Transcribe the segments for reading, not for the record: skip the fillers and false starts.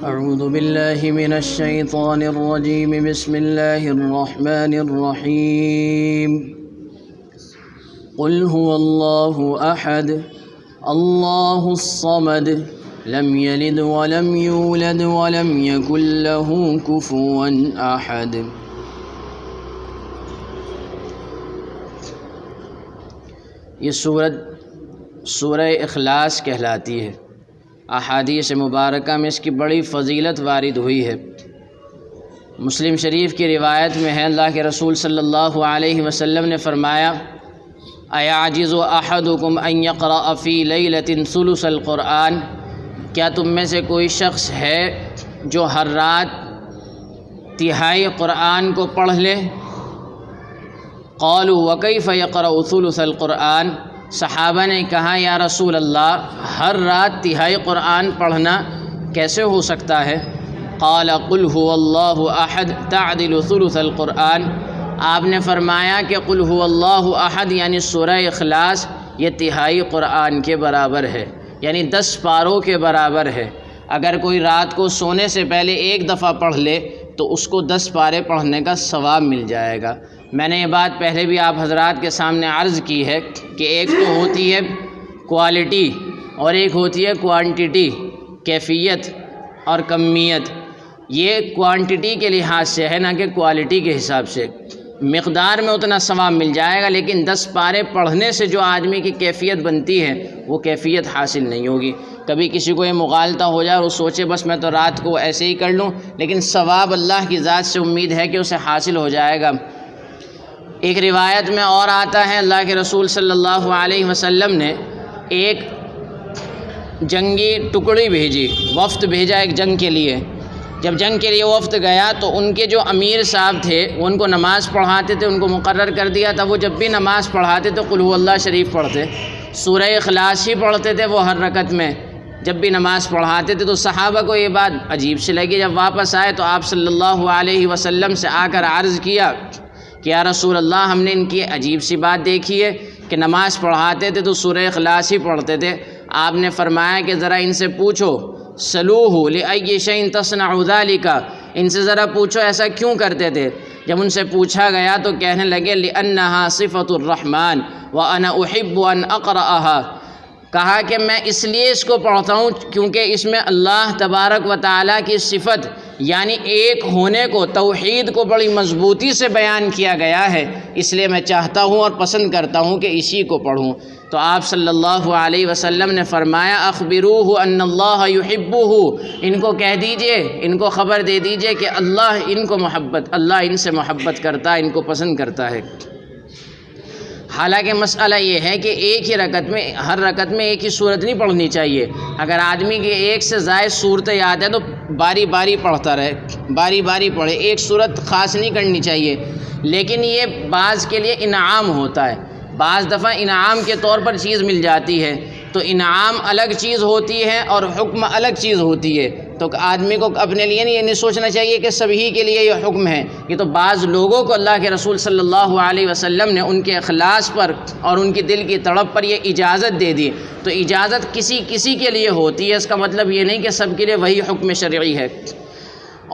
أعوذ بالله من الشيطان الرجيم بسم الله الرحمن الرحيم قل هو الله أحد الله الصمد لم يلد ولم يولد ولم يكن له كفوا أحد۔ یہ سورہ اخلاص کہلاتی ہے۔ احادیث مبارکہ میں اس کی بڑی فضیلت وارد ہوئی ہے۔ مسلم شریف کی روایت میں ہے، اللہ کے رسول صلی اللہ علیہ وسلم نے فرمایا، اَیَعْجِزُ أَحَدُكُمْ أَن يَقْرَأَ فِي لَيْلَةٍ ثُلُثَ الْقُرْآنِ، کیا تم میں سے کوئی شخص ہے جو ہر رات تہائی قرآن کو پڑھ لے؟ قالوا وَكَيْفَ يَقْرَأُ ثُلُثَ الْقُرْآنِ، صحابہ نے کہا یا رسول اللہ ہر رات تہائی قرآن پڑھنا کیسے ہو سکتا ہے؟ قال قل هو اللہ احد تعدل ثلث القرآن، آپ نے فرمایا کہ قل هو اللہ احد یعنی سورہ اخلاص یہ تہائی قرآن کے برابر ہے، یعنی 10 پاروں کے برابر ہے۔ اگر کوئی رات کو سونے سے پہلے ایک دفعہ پڑھ لے تو اس کو 10 پارے پڑھنے کا ثواب مل جائے گا۔ میں نے یہ بات پہلے بھی آپ حضرات کے سامنے عرض کی ہے کہ ایک تو ہوتی ہے کوالٹی اور ایک ہوتی ہے کوانٹٹی، کیفیت اور کمیت۔ یہ کوانٹٹی کے لحاظ سے ہے نہ کہ کوالٹی کے حساب سے۔ مقدار میں اتنا ثواب مل جائے گا، لیکن 10 پارے پڑھنے سے جو آدمی کی کیفیت بنتی ہے وہ کیفیت حاصل نہیں ہوگی۔ کبھی کسی کو یہ مغالطہ ہو جائے اور وہ سوچے بس میں تو رات کو ایسے ہی کر لوں، لیکن ثواب اللہ کی ذات سے امید ہے کہ اسے حاصل ہو جائے گا۔ ایک روایت میں اور آتا ہے، اللہ کے رسول صلی اللہ علیہ وسلم نے ایک جنگی ٹکڑی بھیجی، وفد بھیجا ایک جنگ کے لیے۔ جب جنگ کے لیے وفد گیا تو ان کے جو امیر صاحب تھے وہ ان کو نماز پڑھاتے تھے، ان کو مقرر کر دیا تھا وہ جب بھی نماز پڑھاتے تو قل هو اللہ شریف پڑھتے، سورہ اخلاص ہی پڑھتے تھے وہ ہر رکعت میں۔ جب بھی نماز پڑھاتے تھے تو صحابہ کو یہ بات عجیب سی لگی۔ جب واپس آئے تو آپ صلی اللہ علیہ وسلم سے آ کر عرض کیا کہ یا رسول اللہ ہم نے ان کی عجیب سی بات دیکھی ہے کہ نماز پڑھاتے تھے تو سورہ اخلاص ہی پڑھتے تھے۔ آپ نے فرمایا کہ ذرا ان سے پوچھو، سلوہ لأی شیء تصنع ذلک، ان سے ذرا پوچھو ایسا کیوں کرتے تھے؟ جب ان سے پوچھا گیا تو کہنے لگے لأنہا صفۃ الرحمن وانا احب ان اقرأها، کہا کہ میں اس لیے اس کو پڑھتا ہوں کیونکہ اس میں اللہ تبارک و تعالیٰ کی صفت یعنی ایک ہونے کو، توحید کو بڑی مضبوطی سے بیان کیا گیا ہے، اس لیے میں چاہتا ہوں اور پسند کرتا ہوں کہ اسی کو پڑھوں۔ تو آپ صلی اللہ علیہ وسلم نے فرمایا اخبروہ ان اللہ یحبہ، ان کو کہہ دیجئے، ان کو خبر دے دیجئے کہ اللہ ان سے محبت کرتا ہے، ان کو پسند کرتا ہے۔ حالانکہ مسئلہ یہ ہے کہ ایک ہی رکعت میں، ہر رکعت میں ایک ہی صورت نہیں پڑھنی چاہیے۔ اگر آدمی کے ایک سے زائد صورتیں یاد ہے تو باری باری پڑھتا رہے، باری باری پڑھے، ایک صورت خاص نہیں کرنی چاہیے۔ لیکن یہ بعض کے لیے انعام ہوتا ہے، بعض دفعہ انعام کے طور پر چیز مل جاتی ہے، تو انعام الگ چیز ہوتی ہے اور حکم الگ چیز ہوتی ہے۔ تو آدمی کو اپنے لیے یہ نہیں سوچنا چاہیے کہ سبھی کے لیے یہ حکم ہے، یہ تو بعض لوگوں کو اللہ کے رسول صلی اللہ علیہ وسلم نے ان کے اخلاص پر اور ان کی دل کی تڑپ پر یہ اجازت دے دی۔ تو اجازت کسی کے لیے ہوتی ہے، اس کا مطلب یہ نہیں کہ سب کے لیے وہی حکم شرعی ہے۔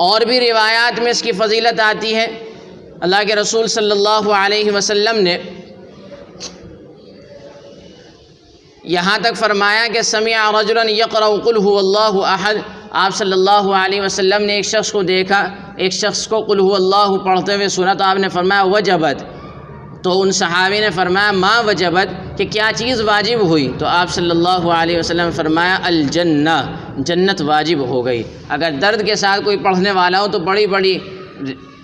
اور بھی روایات میں اس کی فضیلت آتی ہے۔ اللہ کے رسول صلی اللہ علیہ وسلم نے یہاں تک فرمایا کہ سمع رجلا یقرأ قل هو اللہ احد، آپ صلی اللہ علیہ وسلم نے ایک شخص کو دیکھا، ایک شخص کو قل هو اللہ پڑھتے ہوئے سنا، تو آپ نے فرمایا وجبت، تو ان صحابی نے فرمایا ما وجبت، کہ کیا چیز واجب ہوئی؟ تو آپ صلی اللہ علیہ وسلم نے فرمایا الجنہ، جنت واجب ہو گئی۔ اگر درد کے ساتھ کوئی پڑھنے والا ہو تو بڑی بڑی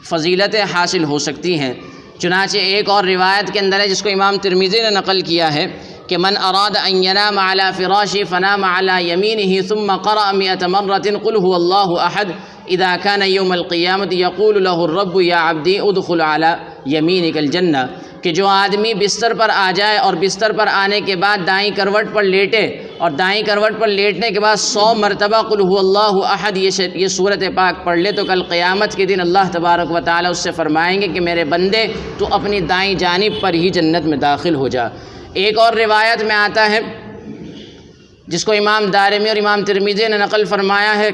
فضیلتیں حاصل ہو سکتی ہیں۔ چنانچہ ایک اور روایت کے اندر ہے جس کو امام ترمذی نے نقل کیا ہے کہ من اراد ان ینام علی فراشی فنام علی یمینہ ثم قرأ 100 مرۃ قل هو اللہ احد اذا كان یوم القیامۃ یقول له الرب یا عبدی ادخل علی یمینک الجنہ، کہ جو آدمی بستر پر آ جائے اور بستر پر آنے کے بعد دائیں کروٹ پر لیٹے اور دائیں کروٹ پر لیٹنے کے بعد 100 مرتبہ قل هو اللہ احد یہ سورت پاک پڑھ لے تو کل قیامت کے دن اللہ تبارک و تعالیٰ اس سے فرمائیں گے کہ میرے بندے تو اپنی دائیں جانب پر ہی جنت میں داخل ہو جا۔ ایک اور روایت میں آتا ہے جس کو امام دارمی اور امام ترمذی نے نقل فرمایا ہے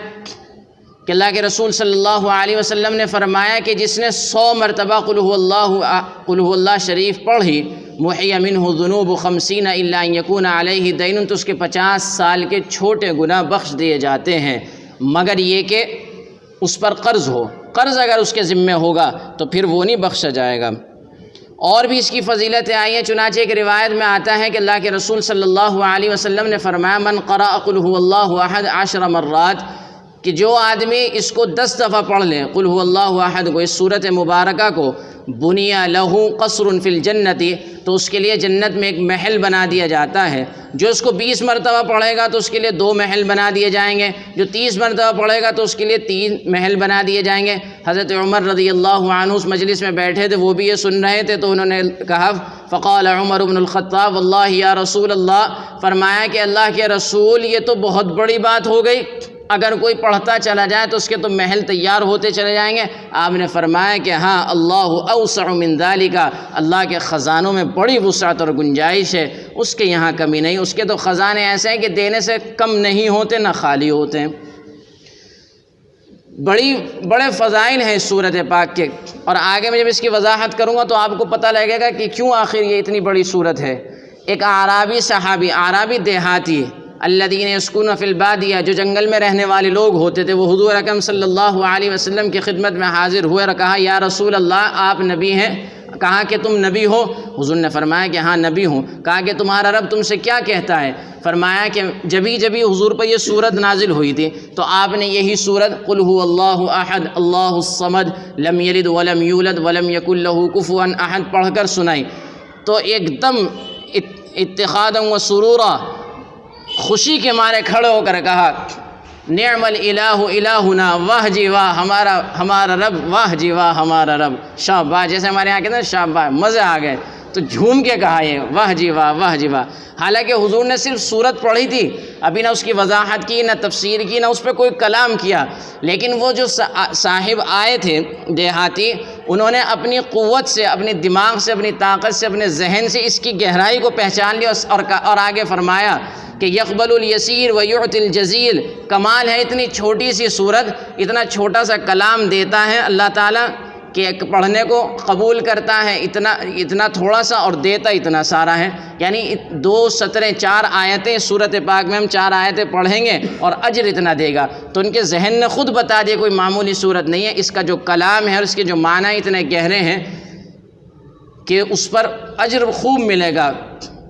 کہ اللہ کے رسول صلی اللہ علیہ وسلم نے فرمایا کہ جس نے 100 مرتبہ قل هو اللہ شریف پڑھی محی منہ ذنوب 50 الا ان یکون علیہ دین، تو اس کے 50 سال کے چھوٹے گناہ بخش دیے جاتے ہیں، مگر یہ کہ اس پر قرض ہو، قرض اگر اس کے ذمے ہوگا تو پھر وہ نہیں بخشا جائے گا۔ اور بھی اس کی فضیلتیں آئی ہیں، چنانچہ ایک روایت میں آتا ہے کہ اللہ کے رسول صلی اللہ علیہ وسلم نے فرمایا من قرأ قل هو اللہ احد 10 مرات، کہ جو آدمی اس کو 10 دفعہ پڑھ لیں قل هو اللہ احد کو، اس صورت مبارکہ کو، بنیا لہو قصر فی الجنت، تو اس کے لیے جنت میں ایک محل بنا دیا جاتا ہے۔ جو اس کو 20 مرتبہ پڑھے گا تو اس کے لیے 2 محل بنا دیے جائیں گے، جو 30 مرتبہ پڑھے گا تو اس کے لیے 3 محل بنا دیے جائیں گے۔ حضرت عمر رضی اللہ عنہ اس مجلس میں بیٹھے تھے، وہ بھی یہ سن رہے تھے، تو انہوں نے کہا فقال عمر بن الخطاب واللہ یا رسول اللہ، فرمایا کہ اللہ کے رسول یہ تو بہت بڑی بات ہو گئی، اگر کوئی پڑھتا چلا جائے تو اس کے تو محل تیار ہوتے چلے جائیں گے۔ آپ نے فرمایا کہ ہاں اللہ اوسع من ذالک، اللہ کے خزانوں میں بڑی وسعت اور گنجائش ہے، اس کے یہاں کمی نہیں، اس کے تو خزانے ایسے ہیں کہ دینے سے کم نہیں ہوتے نہ خالی ہوتے ہیں۔ بڑے فضائل ہیں اس صورت پاک کے، اور آگے میں جب اس کی وضاحت کروں گا تو آپ کو پتہ لگے گا کہ کیوں آخر یہ اتنی بڑی صورت ہے۔ ایک اعرابی صحابی، اعرابی دیہاتی، الذین یسکون فی البادیہ، جو جنگل میں رہنے والے لوگ ہوتے تھے، وہ حضور اکرم صلی اللہ علیہ وسلم کی خدمت میں حاضر ہوئے اور کہا یا رسول اللہ آپ نبی ہیں؟ کہا کہ تم نبی ہو؟ حضور نے فرمایا کہ ہاں نبی ہوں۔ کہا کہ تمہارا رب تم سے کیا کہتا ہے؟ فرمایا کہ جبھی حضور پر یہ صورت نازل ہوئی تھی تو آپ نے یہی صورت قل هو اللہ احد اللہ الصمد لم یلد ولم یولد ولم یکن لہ کفوا احد پڑھ کر سنائی، تو ایک دم اتخاذا و سرورا، خوشی کے مارے کھڑے ہو کر کہا نعم الالہ الہنا، واہ جی واہ ہمارا رب، واہ جی واہ ہمارا رب، شاباش، جیسے ہمارے یہاں کہتے ہیں شاباش، مزے آ گئے، تو جھوم کے کہا یہ واہ جی واہ واہ جی واہ۔ حالانکہ حضور نے صرف صورت پڑھی تھی، ابھی نہ اس کی وضاحت کی، نہ تفسیر کی، نہ اس پہ کوئی کلام کیا، لیکن وہ جو صاحب آئے تھے دیہاتی، انہوں نے اپنی قوت سے، اپنی دماغ سے، اپنی طاقت سے، اپنے ذہن سے اس کی گہرائی کو پہچان لیا اور آگے فرمایا کہ یقبل الیسیر ویعطی الجزیل، کمال ہے اتنی چھوٹی سی صورت، اتنا چھوٹا سا کلام دیتا ہے اللہ تعالیٰ کہ پڑھنے کو قبول کرتا ہے اتنا تھوڑا سا اور دیتا اتنا سارا ہے۔ یعنی 2 سطریں 4 آیتیں صورت پاک میں ہم 4 آیتیں پڑھیں گے اور اجر اتنا دے گا، تو ان کے ذہن نے خود بتا دیا کوئی معمولی صورت نہیں ہے، اس کا جو کلام ہے اور اس کے جو معنی اتنے گہرے ہیں کہ اس پر اجر خوب ملے گا،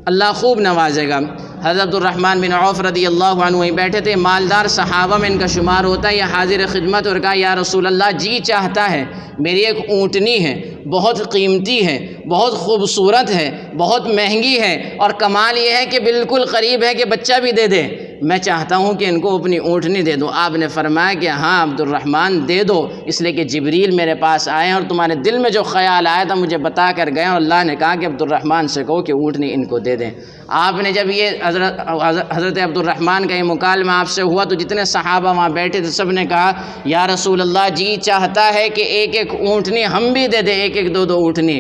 اللہ خوب نوازے گا۔ حضرت عبد الرحمن بن عوف رضی اللہ عنہ وہیں بیٹھے تھے، مالدار صحابہ میں ان کا شمار ہوتا ہے، یہ حاضر خدمت، اور کہا یا رسول اللہ جی چاہتا ہے، میری ایک اونٹنی ہے، بہت قیمتی ہے، بہت خوبصورت ہے، بہت مہنگی ہے، اور کمال یہ ہے کہ بالکل قریب ہے کہ بچہ بھی دے دے، میں چاہتا ہوں کہ ان کو اپنی اونٹنی دے دو۔ آپ نے فرمایا کہ ہاں عبد الرحمن دے دو، اس لیے کہ جبریل میرے پاس آئے ہیں اور تمہارے دل میں جو خیال آیا تھا مجھے بتا کر گئے، اور اللہ نے کہا کہ عبد الرحمن سے کہو کہ اونٹنی ان کو دے دیں۔ آپ نے جب یہ حضرت عبد الرحمن کا یہ مکالمہ آپ سے ہوا تو جتنے صحابہ وہاں بیٹھے تھے سب نے کہا یا رسول اللہ جی چاہتا ہے کہ ایک ایک اونٹنی ہم بھی دے دیں، ایک ایک 2 اونٹنی۔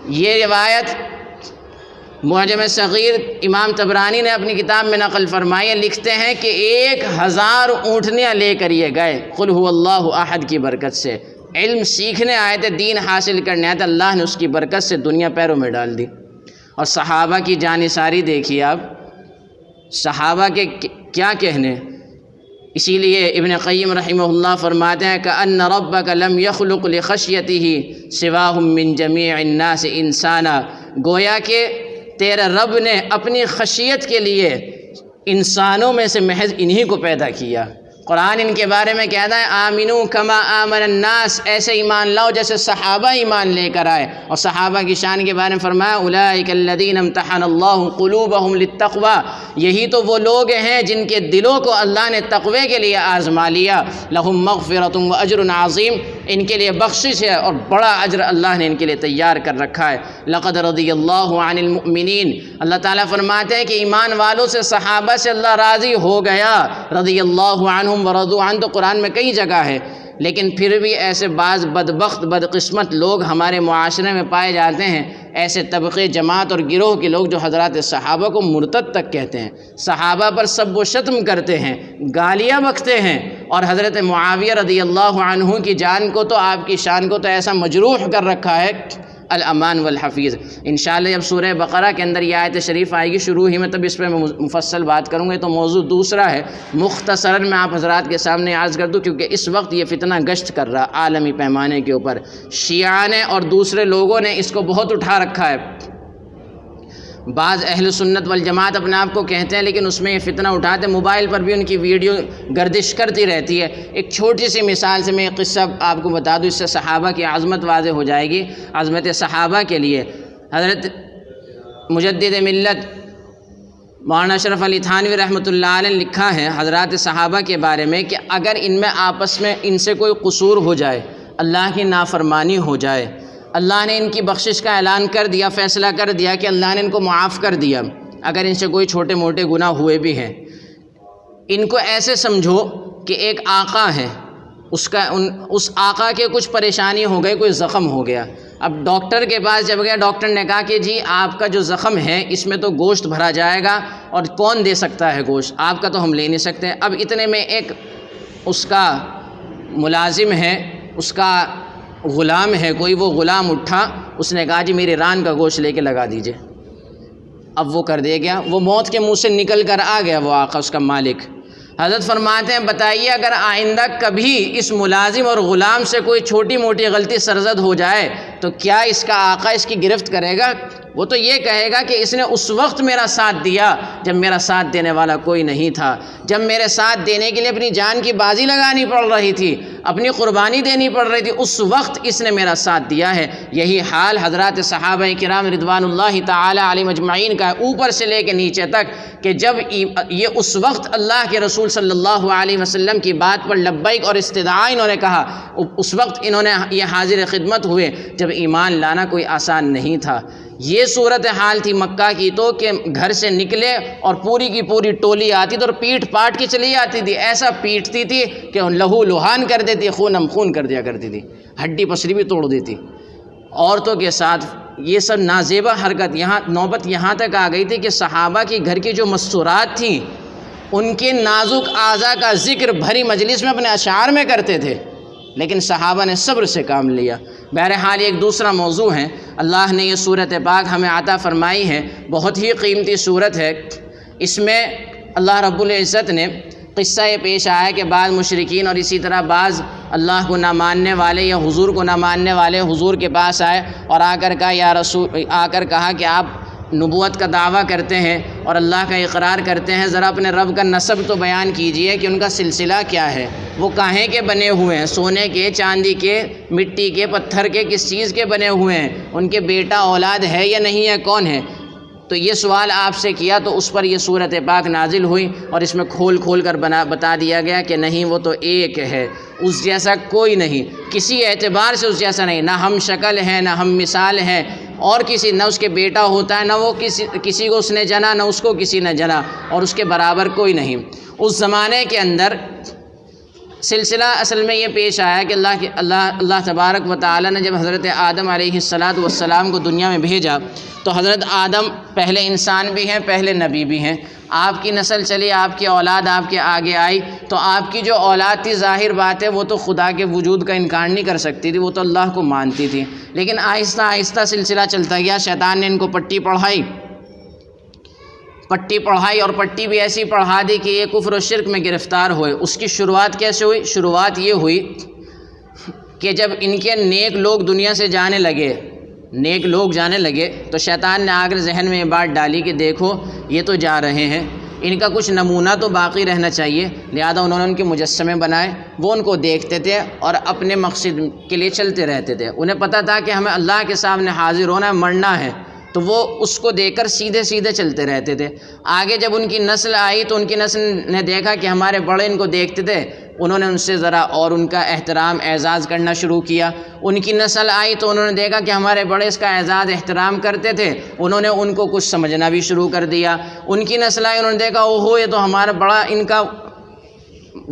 یہ روایت معجم صغیر امام طبرانی نے اپنی کتاب میں نقل فرمائی ہے، لکھتے ہیں کہ 1000 اونٹنیاں لے کر یہ گئے قل هو اللہ احد کی برکت سے، علم سیکھنے آئے تھے، دین حاصل کرنے آئے تھے، اللہ نے اس کی برکت سے دنیا پیروں میں ڈال دی۔ اور صحابہ کی جانثاری دیکھیے آپ، صحابہ کے کیا کہنے، اسی لیے ابن قیم رحمہ اللہ فرماتے ہیں کہ ربک لم یخلق لخشیتہ سواہم من جمیع الناس انسانا، گویا کہ تیرے رب نے اپنی خشیت کے لیے انسانوں میں سے محض انہی کو پیدا کیا۔ قرآن ان کے بارے میں کہتا ہے آمنو کما آمن الناس، ایسے ایمان لاؤ جیسے صحابہ ایمان لے کر آئے، اور صحابہ کی شان کے بارے میں فرمایا اولئک الذین امتحن اللہ قلوبہم للتقوی، یہی تو وہ لوگ ہیں جن کے دلوں کو اللہ نے تقوی کے لیے آزما لیا، لہم مغفرۃ واجر عظیم، ان کے لیے بخشش ہے اور بڑا اجر اللہ نے ان کے لیے تیار کر رکھا ہے۔ لقد رضی اللہ عن المؤمنین، اللہ تعالیٰ فرماتے ہیں کہ ایمان والوں سے، صحابہ سے اللہ راضی ہو گیا، رضی اللہ عنہم ورضوا عنہ تو قرآن میں کئی جگہ ہے، لیکن پھر بھی ایسے بعض بدبخت بدقسمت لوگ ہمارے معاشرے میں پائے جاتے ہیں، ایسے طبقے جماعت اور گروہ کے لوگ جو حضرات صحابہ کو مرتد تک کہتے ہیں، صحابہ پر سب و شتم کرتے ہیں، گالیاں بکتے ہیں، اور حضرت معاویہ رضی اللہ عنہ کی جان کو تو، آپ کی شان کو تو ایسا مجروح کر رکھا ہے الامان والحفیظ۔ انشاءاللہ جب سورہ بقرہ کے اندر یہ آیت شریف آئے گی شروع ہی میں، تب اس پہ میں مفصل بات کروں گا۔ تو موضوع دوسرا ہے، مختصراً میں آپ حضرات کے سامنے عرض کر دوں، کیونکہ اس وقت یہ فتنہ گشت کر رہا عالمی پیمانے کے اوپر۔ شیعہ نے اور دوسرے لوگوں نے اس کو بہت اٹھا رکھا ہے۔ بعض اہل سنت والجماعت اپنے آپ کو کہتے ہیں، لیکن اس میں یہ فتنہ اٹھاتے، موبائل پر بھی ان کی ویڈیو گردش کرتی رہتی ہے۔ ایک چھوٹی سی مثال سے میں ایک قصہ آپ کو بتا دوں، اس سے صحابہ کی عظمت واضح ہو جائے گی۔ عظمت صحابہ کے لیے حضرت مجدد ملت مولانا اشرف علی تھانوی رحمۃ اللہ علیہ نے لکھا ہے حضرات صحابہ کے بارے میں کہ اگر ان میں آپس میں ان سے کوئی قصور ہو جائے، اللہ کی نافرمانی ہو جائے، اللہ نے ان کی بخشش کا اعلان کر دیا، فیصلہ کر دیا کہ اللہ نے ان کو معاف کر دیا، اگر ان سے کوئی چھوٹے موٹے گناہ ہوئے بھی ہیں، ان کو ایسے سمجھو کہ ایک آقا ہے، اس آقا کے کچھ پریشانی ہو گئی، کوئی زخم ہو گیا۔ اب ڈاکٹر کے پاس جب گیا، ڈاکٹر نے کہا کہ جی آپ کا جو زخم ہے اس میں تو گوشت بھرا جائے گا، اور کون دے سکتا ہے گوشت، آپ کا تو ہم لے نہیں سکتے۔ اب اتنے میں ایک اس کا ملازم ہے، اس کا غلام ہے کوئی، وہ غلام اٹھا، اس نے کہا جی میری ران کا گوشت لے کے لگا دیجئے۔ اب وہ کر دے گیا، وہ موت کے منہ سے نکل کر آ گیا وہ آقا، اس کا مالک۔ حضرت فرماتے ہیں بتائیے اگر آئندہ کبھی اس ملازم اور غلام سے کوئی چھوٹی موٹی غلطی سرزد ہو جائے تو کیا اس کا آقا اس کی گرفت کرے گا؟ وہ تو یہ کہے گا کہ اس نے اس وقت میرا ساتھ دیا جب میرا ساتھ دینے والا کوئی نہیں تھا، جب میرے ساتھ دینے کے لیے اپنی جان کی بازی لگانی پڑ رہی تھی، اپنی قربانی دینی پڑ رہی تھی، اس وقت اس نے میرا ساتھ دیا ہے۔ یہی حال حضرات صحابہ کرام رضوان اللہ تعالی علیہم اجمعین کا ہے، اوپر سے لے کے نیچے تک، کہ جب یہ اس وقت اللہ کے رسول صلی اللہ علیہ وسلم کی بات پر لبیک اور استدعا انہوں نے کہا، اس وقت انہوں نے یہ حاضر خدمت ہوئے جب ایمان لانا کوئی آسان نہیں تھا۔ یہ صورتحال تھی مکہ کی تو، کہ گھر سے نکلے اور پوری کی پوری ٹولی آتی تھی اور پیٹ پاٹ کے چلی آتی تھی، ایسا پیٹتی تھی کہ لہو لہان کر دیتی، خون ہم خون کر دیا کرتی تھی، ہڈی پسلی بھی توڑ دیتی۔ عورتوں کے ساتھ یہ سب نازیبہ حرکت، یہاں نوبت یہاں تک آ گئی تھی کہ صحابہ کی گھر کی جو مستورات تھیں ان کے نازک اعضاء کا ذکر بھری مجلس میں اپنے اشعار میں کرتے تھے، لیکن صحابہ نے صبر سے کام لیا۔ بہرحال ایک دوسرا موضوع ہے، اللہ نے یہ صورت پاک ہمیں عطا فرمائی ہے، بہت ہی قیمتی صورت ہے۔ اس میں اللہ رب العزت نے قصہ یہ پیش آیا کہ بعض مشرکین اور اسی طرح بعض اللہ کو نہ ماننے والے یا حضور کو نہ ماننے والے حضور کے پاس آئے اور آ کر کہا کہ آپ نبوت کا دعویٰ کرتے ہیں اور اللہ کا اقرار کرتے ہیں، ذرا اپنے رب کا نسب تو بیان کیجئے کہ ان کا سلسلہ کیا ہے، وہ کاہیں کے بنے ہوئے ہیں، سونے کے، چاندی کے، مٹی کے، پتھر کے، کس چیز کے بنے ہوئے ہیں، ان کے بیٹا اولاد ہے یا نہیں ہے، کون ہے؟ تو یہ سوال آپ سے کیا تو اس پر یہ صورت پاک نازل ہوئی اور اس میں کھول کھول کر بتا دیا گیا کہ نہیں، وہ تو ایک ہے، اس جیسا کوئی نہیں، کسی اعتبار سے اس جیسا نہیں، نہ ہم شکل ہے، نہ ہم مثال ہے، اور کسی نہ اس کے بیٹا ہوتا ہے، نہ وہ کسی کو اس نے جنا، نہ اس کو کسی نے جنا، اور اس کے برابر کوئی نہیں۔ اس زمانے کے اندر سلسلہ اصل میں یہ پیش آیا کہ اللہ تبارک و تعالی نے جب حضرت آدم علیہ السلام کو دنیا میں بھیجا تو حضرت آدم پہلے انسان بھی ہیں، پہلے نبی بھی ہیں، آپ کی نسل چلی، آپ کی اولاد آپ کے آگے آئی، تو آپ کی جو اولاد تھی ظاہر بات ہے وہ تو خدا کے وجود کا انکار نہیں کر سکتی تھی، وہ تو اللہ کو مانتی تھی، لیکن آہستہ آہستہ سلسلہ چلتا گیا، شیطان نے ان کو پٹی پڑھائی اور پٹی بھی ایسی پڑھا دی کہ یہ کفر و شرک میں گرفتار ہوئے۔ اس کی شروعات کیسے ہوئی؟ شروعات یہ ہوئی کہ جب ان کے نیک لوگ دنیا سے جانے لگے تو شیطان نے آ کر ذہن میں یہ بات ڈالی کہ دیکھو یہ تو جا رہے ہیں، ان کا کچھ نمونہ تو باقی رہنا چاہیے، لہذا انہوں نے ان کے مجسمے بنائے، وہ ان کو دیکھتے تھے اور اپنے مقصد کے لیے چلتے رہتے تھے، انہیں پتہ تھا کہ ہمیں اللہ کے سامنے حاضر ہونا ہے، مرنا ہے، تو وہ اس کو دیکھ کر سیدھے سیدھے چلتے رہتے تھے۔ آگے جب ان کی نسل آئی تو ان کی نسل نے دیکھا کہ ہمارے بڑے ان کو دیکھتے تھے، انہوں نے ان سے ذرا اور ان کا احترام اعزاز کرنا شروع کیا۔ ان کی نسل آئی تو انہوں نے دیکھا کہ ہمارے بڑے اس کا اعزاز احترام کرتے تھے، انہوں نے ان کو کچھ سمجھنا بھی شروع کر دیا۔ ان کی نسل آئی، انہوں نے دیکھا اوہو یہ تو ہمارا بڑا ان کا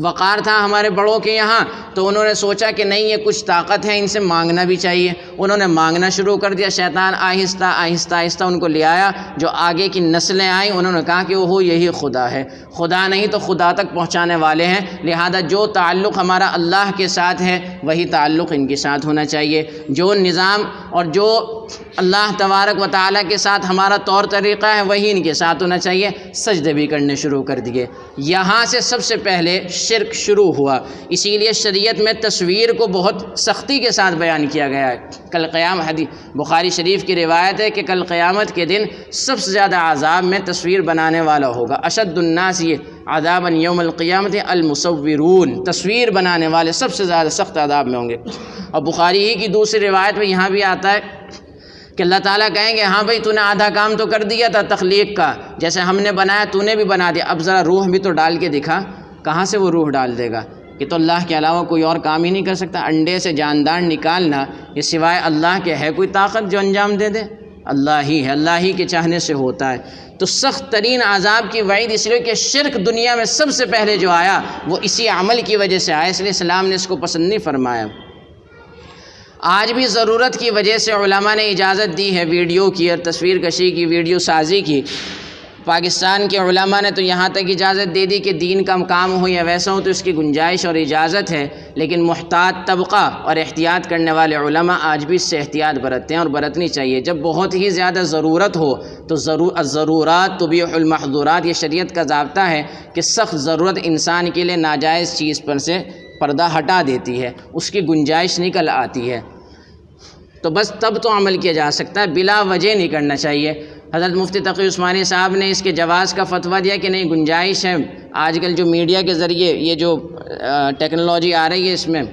وقار تھا ہمارے بڑوں کے یہاں، تو انہوں نے سوچا کہ نہیں یہ کچھ طاقت ہے، ان سے مانگنا بھی چاہیے، انہوں نے مانگنا شروع کر دیا۔ شیطان آہستہ آہستہ آہستہ ان کو لے آیا، جو آگے کی نسلیں آئیں انہوں نے کہا کہ وہ یہی خدا ہے، خدا نہیں تو خدا تک پہنچانے والے ہیں، لہذا جو تعلق ہمارا اللہ کے ساتھ ہے وہی تعلق ان کے ساتھ ہونا چاہیے، جو نظام اور جو اللہ تبارک و تعالیٰ کے ساتھ ہمارا طور طریقہ ہے وہی ان کے ساتھ ہونا چاہیے۔ سجدے بھی کرنے شروع کر دیے۔ یہاں سے سب سے پہلے شرک شروع ہوا، اسی لیے شریعت میں تصویر کو بہت سختی کے ساتھ بیان کیا گیا ہے۔ کل قیام حدیث بخاری شریف کی روایت ہے کہ کل قیامت کے دن سب سے زیادہ عذاب میں تصویر بنانے والا ہوگا۔ اشد الناس عذابا یوم القیامت المصورون، تصویر بنانے والے سب سے زیادہ سخت عذاب میں ہوں گے۔ اور بخاری ہی کی دوسری روایت میں یہاں بھی آتا ہے کہ اللہ تعالیٰ کہیں گے ہاں بھائی تو نے آدھا کام تو کر دیا تھا تخلیق کا، جیسے ہم نے بنایا تو نے بھی بنا دیا، اب ذرا روح بھی تو ڈال کے دکھا۔ کہاں سے وہ روح ڈال دے گا؟ یہ تو اللہ کے علاوہ کوئی اور کام ہی نہیں کر سکتا۔ انڈے سے جاندار نکالنا یہ سوائے اللہ کے ہے کوئی طاقت جو انجام دے دے؟ اللہ ہی ہے، اللہ ہی کے چاہنے سے ہوتا ہے۔ تو سخت ترین عذاب کی وعید اس لیے کہ شرک دنیا میں سب سے پہلے جو آیا وہ اسی عمل کی وجہ سے آیا، اس لیے اسلام نے اس کو پسند نہیں فرمایا۔ آج بھی ضرورت کی وجہ سے علماء نے اجازت دی ہے ویڈیو کی اور تصویر کشی کی، ویڈیو سازی کی۔ پاکستان کے علماء نے تو یہاں تک اجازت دے دی کہ دین کا کام ہو یا ویسا ہو تو اس کی گنجائش اور اجازت ہے، لیکن محتاط طبقہ اور احتیاط کرنے والے علماء آج بھی اس سے احتیاط برتتے ہیں اور برتنی چاہیے۔ جب بہت ہی زیادہ ضرورت ہو تو الضرورات تبیح المحظورات، یہ شریعت کا ضابطہ ہے کہ سخت ضرورت انسان کے لیے ناجائز چیز پر سے پردہ ہٹا دیتی ہے، اس کی گنجائش نکل آتی ہے، تو بس تب تو عمل کیا جا سکتا ہے، بلا وجہ نہیں کرنا چاہیے۔ حضرت مفتی تقی عثمانی صاحب نے اس کے جواز کا فتویٰ دیا کہ نہیں گنجائش ہے، آج کل جو میڈیا کے ذریعے یہ جو ٹیکنالوجی آ رہی ہے اس میں،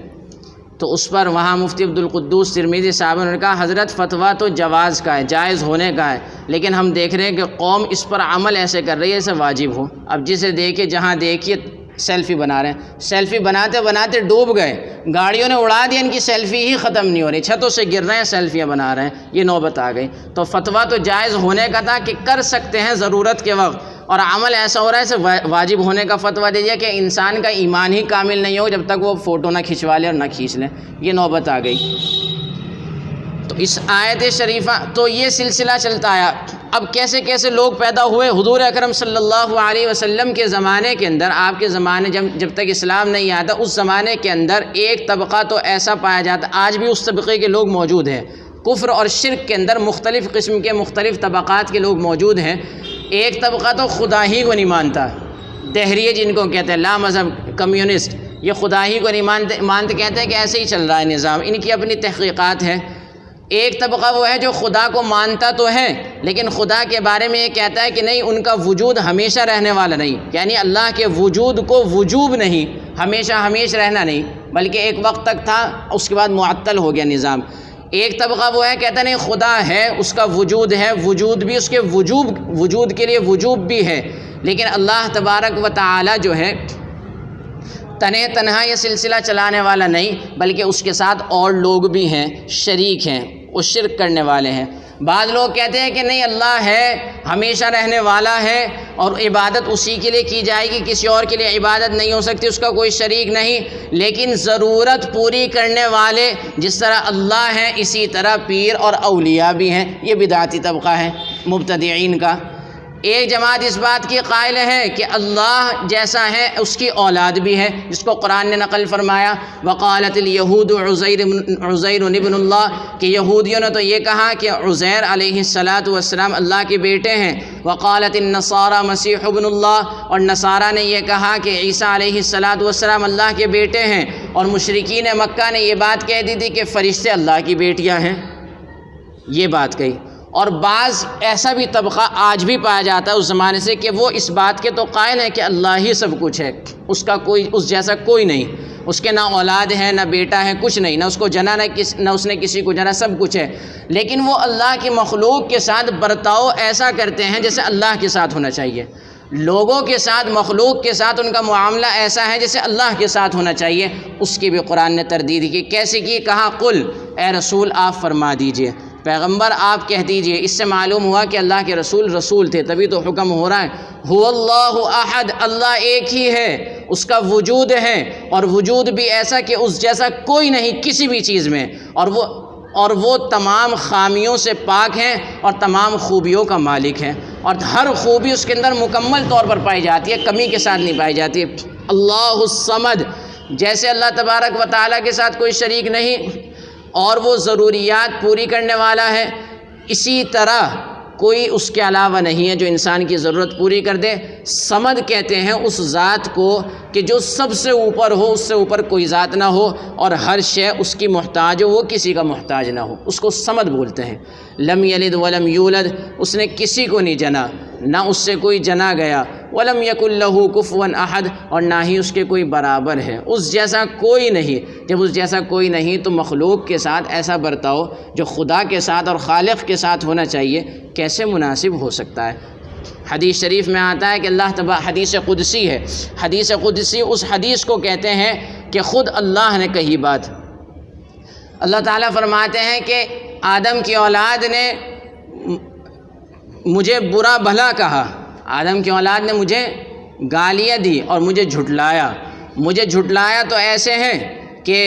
تو اس پر وہاں مفتی عبدالقدوس ترمذی صاحب نے کہا حضرت فتویٰ تو جواز کا ہے، جائز ہونے کا ہے، لیکن ہم دیکھ رہے ہیں کہ قوم اس پر عمل ایسے کر رہی ہے ایسے واجب ہو۔ اب جسے دیکھے جہاں دیکھیے سیلفی بنا رہے ہیں، سیلفی بناتے بناتے ڈوب گئے، گاڑیوں نے اڑا دیا، ان کی سیلفی ہی ختم نہیں ہو رہی، چھتوں سے گر رہے ہیں سیلفیاں بنا رہے ہیں، یہ نوبت آ گئی۔ تو فتویٰ تو جائز ہونے کا تھا کہ کر سکتے ہیں ضرورت کے وقت، اور عمل ایسا ہو رہا ہے ایسے واجب ہونے کا فتویٰ دے دیا کہ انسان کا ایمان ہی کامل نہیں ہو جب تک وہ فوٹو نہ کھنچوا لے اور نہ کھینچ لے، یہ نوبت آ گئی۔ تو اس آیت شریفہ تو یہ سلسلہ چلتا آیا۔ اب کیسے کیسے لوگ پیدا ہوئے؟ حضور اکرم صلی اللہ علیہ وسلم کے زمانے کے اندر، آپ کے زمانے جب تک اسلام نہیں آیا تھا اس زمانے کے اندر ایک طبقہ تو ایسا پایا جاتا، آج بھی اس طبقے کے لوگ موجود ہیں، کفر اور شرک کے اندر مختلف قسم کے مختلف طبقات کے لوگ موجود ہیں۔ ایک طبقہ تو خدا ہی کو نہیں مانتا، دہریے جن کو کہتے ہیں، لا مذہب کمیونسٹ، یہ خدا ہی کو نہیں مانتے، کہتے ہیں کہ ایسے ہی چل رہا ہے نظام، ان کی اپنی تحقیقات ہے۔ ایک طبقہ وہ ہے جو خدا کو مانتا تو ہے لیکن خدا کے بارے میں یہ کہتا ہے کہ نہیں، ان کا وجود ہمیشہ رہنے والا نہیں، یعنی اللہ کے وجود کو وجوب نہیں، ہمیشہ رہنا نہیں، بلکہ ایک وقت تک تھا اس کے بعد معطل ہو گیا نظام۔ ایک طبقہ وہ ہے کہتا نہیں خدا ہے، اس کا وجود ہے، وجود بھی اس کے وجود کے لیے وجوب بھی ہے، لیکن اللہ تبارک و تعالی جو ہے تنہا یہ سلسلہ چلانے والا نہیں، بلکہ اس کے ساتھ اور لوگ بھی ہیں، شریک ہیں، وہ شرک کرنے والے ہیں۔ بعض لوگ کہتے ہیں کہ نہیں اللہ ہے، ہمیشہ رہنے والا ہے اور عبادت اسی کے لیے کی جائے گی، کسی اور کے لیے عبادت نہیں ہو سکتی، اس کا کوئی شریک نہیں، لیکن ضرورت پوری کرنے والے جس طرح اللہ ہیں اسی طرح پیر اور اولیاء بھی ہیں۔ یہ بدعتی طبقہ ہے مبتدعین کا۔ ایک جماعت اس بات کی قائل ہے کہ اللہ جیسا ہے اس کی اولاد بھی ہے، جس کو قرآن نے نقل فرمایا، وقالت الیہود عزیر ابن اللہ، کہ یہودیوں نے تو یہ کہا کہ عزیر علیہ السلام اللہ کے بیٹے ہیں، وقالت النصارى مسیح ابن اللہ، اور نصارہ نے یہ کہا کہ عیسیٰ علیہ السلام اللہ کے بیٹے ہیں، اور مشرکین مکہ نے یہ بات کہہ دی تھی کہ فرشتے اللہ کی بیٹیاں ہیں، یہ بات کہی۔ اور بعض ایسا بھی طبقہ آج بھی پایا جاتا ہے اس زمانے سے کہ وہ اس بات کے تو قائل ہے کہ اللہ ہی سب کچھ ہے، اس جیسا کوئی نہیں، اس کے نہ اولاد ہے نہ بیٹا ہے، کچھ نہیں، نہ اس کو جنا نہ اس نے کسی کو جنا، سب کچھ ہے، لیکن وہ اللہ کی مخلوق کے ساتھ برتاؤ ایسا کرتے ہیں جیسے اللہ کے ساتھ ہونا چاہیے۔ لوگوں کے ساتھ، مخلوق کے ساتھ ان کا معاملہ ایسا ہے جیسے اللہ کے ساتھ ہونا چاہیے، اس کی بھی قرآن نے تردید کی۔ کیسے کی؟ کہا قل، اے رسول آپ فرما دیجئے، پیغمبر آپ کہہ دیجئے۔ اس سے معلوم ہوا کہ اللہ کے رسول تھے، تبھی تو حکم ہو رہا ہے۔ هو اللہ احد، اللہ ایک ہی ہے، اس کا وجود ہے، اور وجود بھی ایسا کہ اس جیسا کوئی نہیں کسی بھی چیز میں، اور وہ تمام خامیوں سے پاک ہیں اور تمام خوبیوں کا مالک ہے، اور ہر خوبی اس کے اندر مکمل طور پر پائی جاتی ہے، کمی کے ساتھ نہیں پائی جاتی۔ اللہ الصمد، جیسے اللہ تبارک و تعالیٰ کے ساتھ کوئی شریک نہیں اور وہ ضروریات پوری کرنے والا ہے، اسی طرح کوئی اس کے علاوہ نہیں ہے جو انسان کی ضرورت پوری کر دے۔ صمد کہتے ہیں اس ذات کو کہ جو سب سے اوپر ہو، اس سے اوپر کوئی ذات نہ ہو، اور ہر شے اس کی محتاج ہو، وہ کسی کا محتاج نہ ہو، اس کو صمد بولتے ہیں۔ لم یلد ولم یولد، اس نے کسی کو نہیں جنا، نہ اس سے کوئی جنا گیا۔ ولم یکن لہ کفوا احد، اور نہ ہی اس کے کوئی برابر ہے، اس جیسا کوئی نہیں۔ جب اس جیسا کوئی نہیں تو مخلوق کے ساتھ ایسا برتاؤ جو خدا کے ساتھ اور خالق کے ساتھ ہونا چاہیے کیسے مناسب ہو سکتا ہے؟ حدیث شریف میں آتا ہے کہ حدیث قدسی ہے، حدیث قدسی اس حدیث کو کہتے ہیں کہ خود اللہ نے کہی بات۔ اللہ تعالیٰ فرماتے ہیں کہ آدم کی اولاد نے مجھے برا بھلا کہا، آدم کی اولاد نے مجھے گالیاں دی اور مجھے جھٹلایا تو ایسے ہیں کہ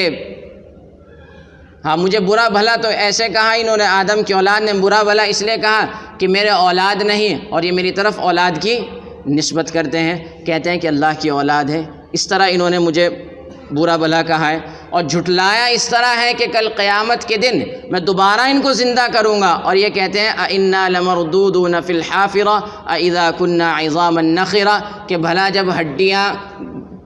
مجھے برا بھلا تو ایسے کہا انہوں نے، آدم کی اولاد نے برا بھلا اس لیے کہا کہ میرے اولاد نہیں، اور یہ میری طرف اولاد کی نسبت کرتے ہیں، کہتے ہیں کہ اللہ کی اولاد ہے، اس طرح انہوں نے مجھے برا بھلا کہا ہے۔ اور جھٹلایا اس طرح ہے کہ کل قیامت کے دن میں دوبارہ ان کو زندہ کروں گا، اور یہ کہتے ہیں اِنَّا لَمَرْدُودُونَ فِي الْحَافِرَةِ أَإِذَا كُنَّا عِظَامًا نَخِرَةً، کہ بھلا جب ہڈیاں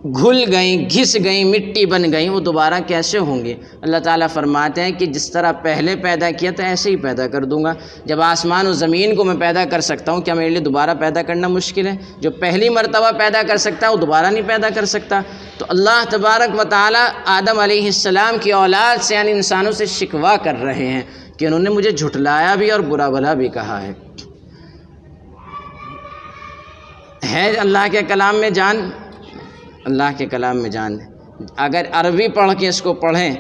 گھل گئیں، گھس گئیں، مٹی بن گئیں، وہ دوبارہ کیسے ہوں گے؟ اللہ تعالیٰ فرماتے ہیں کہ جس طرح پہلے پیدا کیا تو ایسے ہی پیدا کر دوں گا۔ جب آسمان و زمین کو میں پیدا کر سکتا ہوں، کیا میرے لیے دوبارہ پیدا کرنا مشکل ہے؟ جو پہلی مرتبہ پیدا کر سکتا ہے وہ دوبارہ نہیں پیدا کر سکتا۔ تو اللہ تبارک و تعالیٰ آدم علیہ السلام کی اولاد سے یعنی انسانوں سے شکوہ کر رہے ہیں کہ انہوں نے مجھے جھٹلایا بھی اور برا بھلا بھی کہا ہے۔ اللہ کے کلام میں جان، اللہ کے کلام میں جان۔ اگر عربی پڑھ کے اس کو پڑھیں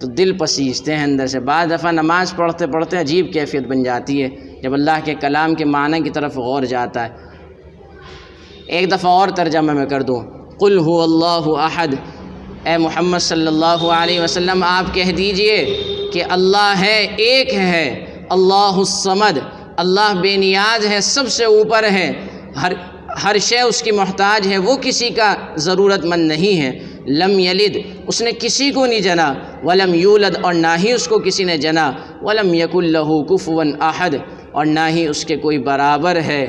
تو دل پسیجتے ہیں اندر سے۔ بعض دفعہ نماز پڑھتے پڑھتے عجیب کیفیت بن جاتی ہے جب اللہ کے کلام کے معنی کی طرف غور جاتا ہے۔ ایک دفعہ اور ترجمہ میں کر دوں، قل هو اللہ احد، اے محمد صلی اللہ علیہ وسلم آپ کہہ دیجئے کہ اللہ ہے، ایک ہے، اللہ الصمد، اللہ بے نیاز ہے، سب سے اوپر ہے، ہر شے اس کی محتاج ہے، وہ کسی کا ضرورت مند نہیں ہے۔ لم یلد، اس نے کسی کو نہیں جنا، ولم یولد، اور نہ ہی اس کو کسی نے جنا، ولم یکن لہ کفوا احد، اور نہ ہی اس کے کوئی برابر ہے۔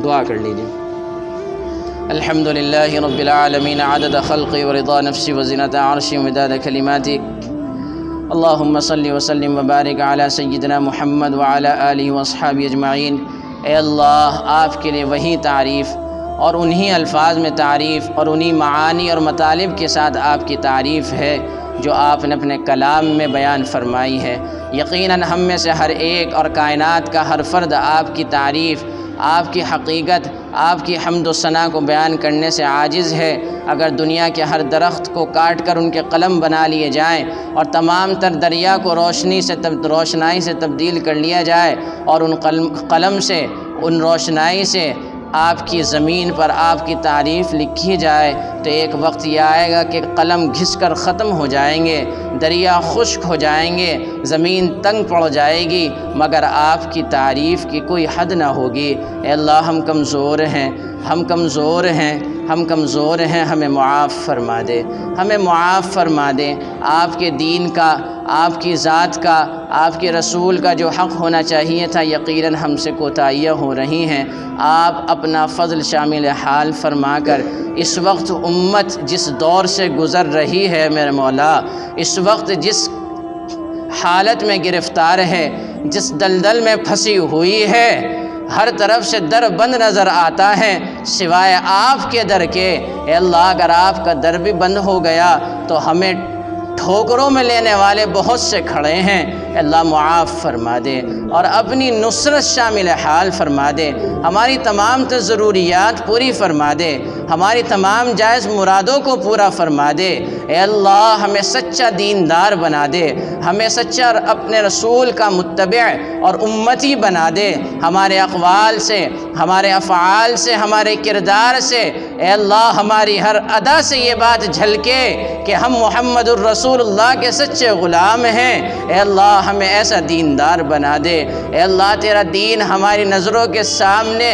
دعا کر لیجیے۔ الحمد للہ رب العالمین، عدد خلقی ورضا نفسی وزنۃ عرشی ومداد کلماتی، اللہم صلی وسلم وبارک علی سیدنا محمد وعلی آلہ واصحابہ اجمعین۔ اے اللہ، آپ کے لیے وہی تعریف اور انہی الفاظ میں تعریف اور انہی معانی اور مطالب کے ساتھ آپ کی تعریف ہے جو آپ نے اپنے کلام میں بیان فرمائی ہے۔ یقیناً ہم میں سے ہر ایک اور کائنات کا ہر فرد آپ کی تعریف، آپ کی حقیقت، آپ کی حمد و ثنا کو بیان کرنے سے عاجز ہے۔ اگر دنیا کے ہر درخت کو کاٹ کر ان کے قلم بنا لیے جائیں اور تمام تر دریا کو روشنائی سے تبدیل کر لیا جائے اور ان قلم سے، ان روشنائی سے آپ کی زمین پر آپ کی تعریف لکھی جائے تو ایک وقت یہ آئے گا کہ قلم گھس کر ختم ہو جائیں گے، دریا خشک ہو جائیں گے، زمین تنگ پڑ جائے گی، مگر آپ کی تعریف کی کوئی حد نہ ہوگی۔ اے اللہ، ہم کمزور ہیں، ہم کمزور ہیں، ہم کمزور ہیں، ہمیں معاف فرما دے، ہمیں معاف فرما دے۔ آپ کے دین کا، آپ کی ذات کا، آپ کے رسول کا جو حق ہونا چاہیے تھا، یقیناً ہم سے کوتاہیاں ہو رہی ہیں۔ آپ اپنا فضل شامل حال فرما کر اس وقت امت جس دور سے گزر رہی ہے میرے مولا، اس وقت جس حالت میں گرفتار ہے، جس دلدل میں پھنسی ہوئی ہے، ہر طرف سے در بند نظر آتا ہے سوائے آپ کے در کے۔ اے اللہ، اگر آپ کا در بھی بند ہو گیا تو ہمیں ٹھوکروں میں لینے والے بہت سے کھڑے ہیں۔ اے اللہ، معاف فرما دے اور اپنی نصرت شامل حال فرما دے، ہماری تمام ضروریات پوری فرما دے، ہماری تمام جائز مرادوں کو پورا فرما دے۔ اے اللہ، ہمیں سچا دیندار بنا دے، ہمیں سچا اپنے رسول کا متبع اور امتی بنا دے، ہمارے اقوال سے، ہمارے افعال سے، ہمارے کردار سے اے اللہ ہماری ہر ادا سے یہ بات جھلکے کہ ہم محمد الرسول اللہ کے سچے غلام ہیں۔ اے اللہ ہمیں ایسا دیندار بنا دے۔ اے اللہ تیرا دین ہماری نظروں کے سامنے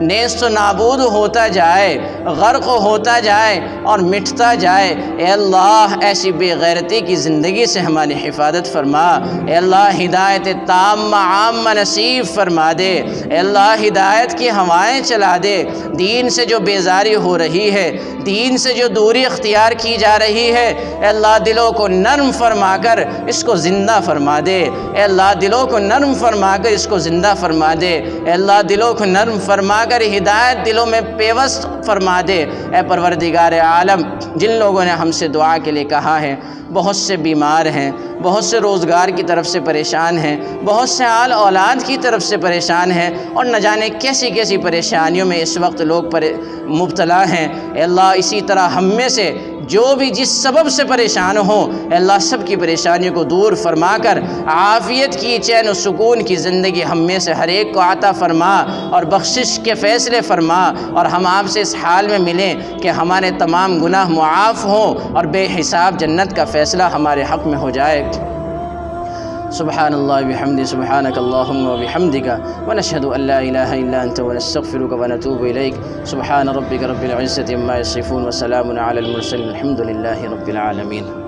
نیست و نابود ہوتا جائے، غرق ہوتا جائے اور مٹتا جائے۔ اے اللہ ایسی بے غیرتی کی زندگی سے ہماری حفاظت فرما۔ اے اللہ ہدایت تامہ عامہ نصیب فرما دے۔ اے اللہ ہدایت کی ہوائیں چلا دے۔ دین سے جو بیزاری ہو رہی ہے، دین سے جو دوری اختیار کی جا رہی ہے، اے اللہ دلوں کو نرم فرما کر اس کو زندہ فرما دے۔ اے اللہ دلوں کو نرم فرما کر اس کو زندہ فرما دے۔ اے اللہ دلوں کو نرم فرما کر ہدایت دلوں میں پیوست فرما دے۔ اے پروردگار عالم، جن لوگوں نے ہم سے دعا کے لیے کہا ہے، بہت سے بیمار ہیں، بہت سے روزگار کی طرف سے پریشان ہیں، بہت سے آل اولاد کی طرف سے پریشان ہیں، اور نہ جانے کیسی کیسی پریشانیوں میں اس وقت لوگ مبتلا ہیں۔ اے اللہ اسی طرح ہم میں سے جو بھی جس سبب سے پریشان ہوں، اے اللہ سب کی پریشانیوں کو دور فرما کر عافیت کی، چین و سکون کی زندگی ہم میں سے ہر ایک کو عطا فرما اور بخشش کے فیصلے فرما، اور ہم آپ سے اس حال میں ملیں کہ ہمارے تمام گناہ معاف ہوں اور بے حساب جنت کا فیصلہ ہمارے حق میں ہو جائے۔ سبحان اللہ بحمدہ، سبحانک اللہم وبحمدک، ونشہد ان لا الہ الا انت، ونستغفرک ونتوب الیک۔ سبحان ربک رب العزۃ عما یصفون، وسلام علی المرسلین، الحمد للہ رب العالمین۔